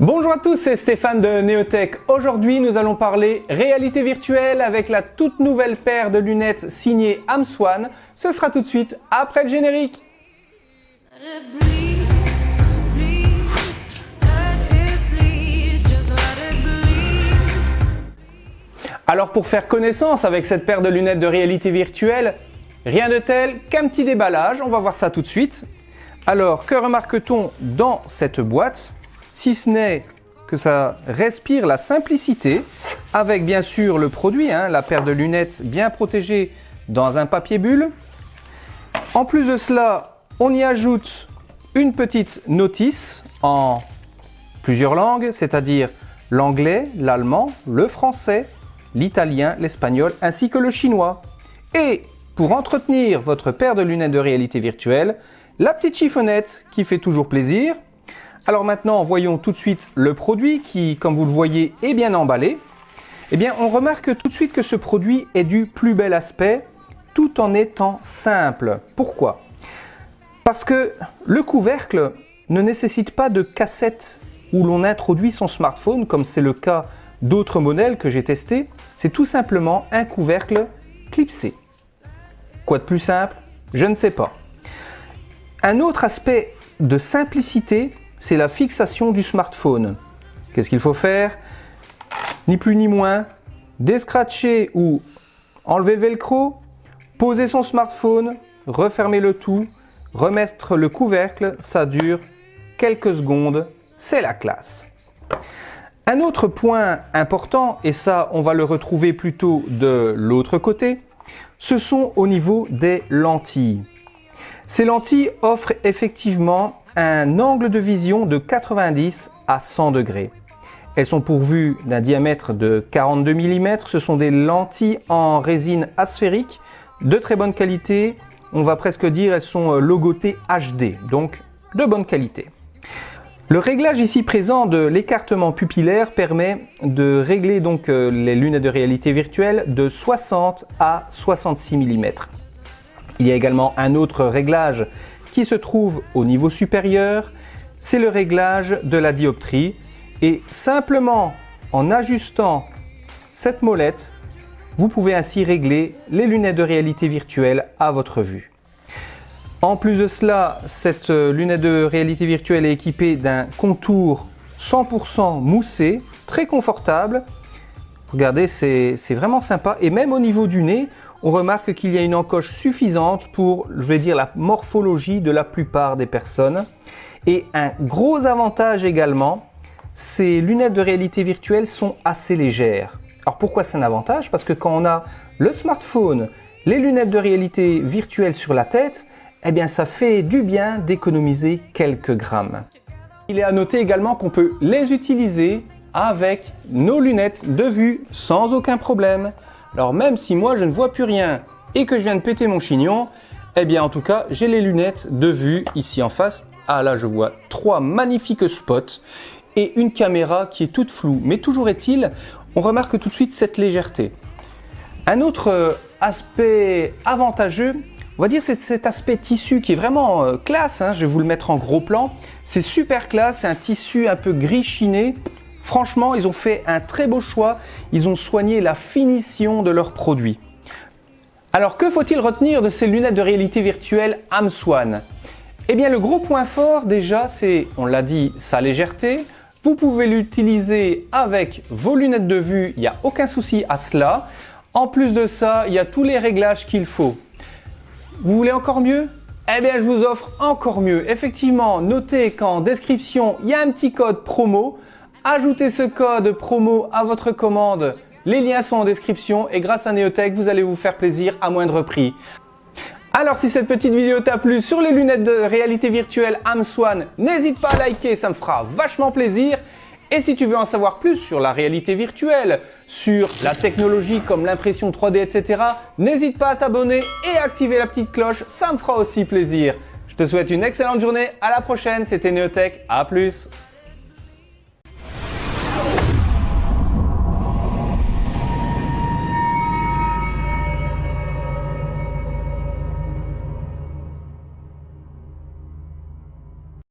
Bonjour à tous, c'est Stéphane de Neotech. Aujourd'hui, nous allons parler réalité virtuelle avec la toute nouvelle paire de lunettes signée Amswan. Ce sera tout de suite après le générique. Alors pour faire connaissance avec cette paire de lunettes de réalité virtuelle, rien de tel qu'un petit déballage, on va voir ça tout de suite. Alors, que remarque-t-on dans cette boîte ? Si ce n'est que ça respire la simplicité, avec bien sûr le produit, la paire de lunettes bien protégée dans un papier bulle. En plus de cela, on y ajoute une petite notice en plusieurs langues, c'est-à-dire l'anglais, l'allemand, le français, l'italien, l'espagnol ainsi que le chinois. Et pour entretenir votre paire de lunettes de réalité virtuelle, la petite chiffonnette qui fait toujours plaisir. Alors maintenant, voyons tout de suite le produit qui, comme vous le voyez, est bien emballé. Eh bien, on remarque tout de suite que ce produit est du plus bel aspect, tout en étant simple. Pourquoi ? Parce que le couvercle ne nécessite pas de cassette où l'on introduit son smartphone, comme c'est le cas d'autres modèles que j'ai testés. C'est tout simplement un couvercle clipsé. Quoi de plus simple ? Je ne sais pas. Un autre aspect de simplicité, c'est la fixation du smartphone. Qu'est-ce qu'il faut faire ? Ni plus ni moins, déscratcher ou enlever le velcro, poser son smartphone, refermer le tout, remettre le couvercle, ça dure quelques secondes, c'est la classe. Un autre point important, et ça on va le retrouver plutôt de l'autre côté, ce sont au niveau des lentilles. Ces lentilles offrent effectivement un angle de vision de 90 à 100 degrés. Elles sont pourvues d'un diamètre de 42 mm. Ce sont des lentilles en résine asphérique de très bonne qualité. On va presque dire elles sont logotées HD, donc de bonne qualité. Le réglage ici présent de l'écartement pupillaire permet de régler donc les lunettes de réalité virtuelle de 60 à 66 mm. Il y a également un autre réglage qui se trouve au niveau supérieur, c'est le réglage de la dioptrie. Et simplement en ajustant cette molette, vous pouvez ainsi régler les lunettes de réalité virtuelle à votre vue. En plus de cela, cette lunette de réalité virtuelle est équipée d'un contour 100% moussé, très confortable. Regardez, c'est vraiment sympa. Et même au niveau du nez, on remarque qu'il y a une encoche suffisante pour, je vais dire, la morphologie de la plupart des personnes. Et un gros avantage également, ces lunettes de réalité virtuelle sont assez légères. Alors pourquoi c'est un avantage ? Parce que quand on a le smartphone, les lunettes de réalité virtuelle sur la tête, eh bien ça fait du bien d'économiser quelques grammes. Il est à noter également qu'on peut les utiliser avec nos lunettes de vue sans aucun problème. Alors même si moi je ne vois plus rien et que je viens de péter mon chignon, eh bien en tout cas j'ai les lunettes de vue ici en face. Ah là je vois 3 magnifiques spots et une caméra qui est toute floue. Mais toujours est-il, on remarque tout de suite cette légèreté. Un autre aspect avantageux, on va dire c'est cet aspect tissu qui est vraiment classe. Je vais vous le mettre en gros plan. C'est super classe, c'est un tissu un peu gris chiné. Franchement, ils ont fait un très beau choix, ils ont soigné la finition de leurs produits. Alors que faut-il retenir de ces lunettes de réalité virtuelle Amswan ? Eh bien le gros point fort déjà c'est, on l'a dit, sa légèreté. Vous pouvez l'utiliser avec vos lunettes de vue, il n'y a aucun souci à cela. En plus de ça, il y a tous les réglages qu'il faut. Vous voulez encore mieux ? Eh bien je vous offre encore mieux. Effectivement, notez qu'en description, il y a un petit code promo. Ajoutez ce code promo à votre commande, les liens sont en description et grâce à Neotech, vous allez vous faire plaisir à moindre prix. Alors si cette petite vidéo t'a plu sur les lunettes de réalité virtuelle Amswan, n'hésite pas à liker, ça me fera vachement plaisir. Et si tu veux en savoir plus sur la réalité virtuelle, sur la technologie comme l'impression 3D, etc., n'hésite pas à t'abonner et à activer la petite cloche, ça me fera aussi plaisir. Je te souhaite une excellente journée, à la prochaine, c'était Neotech, à plus.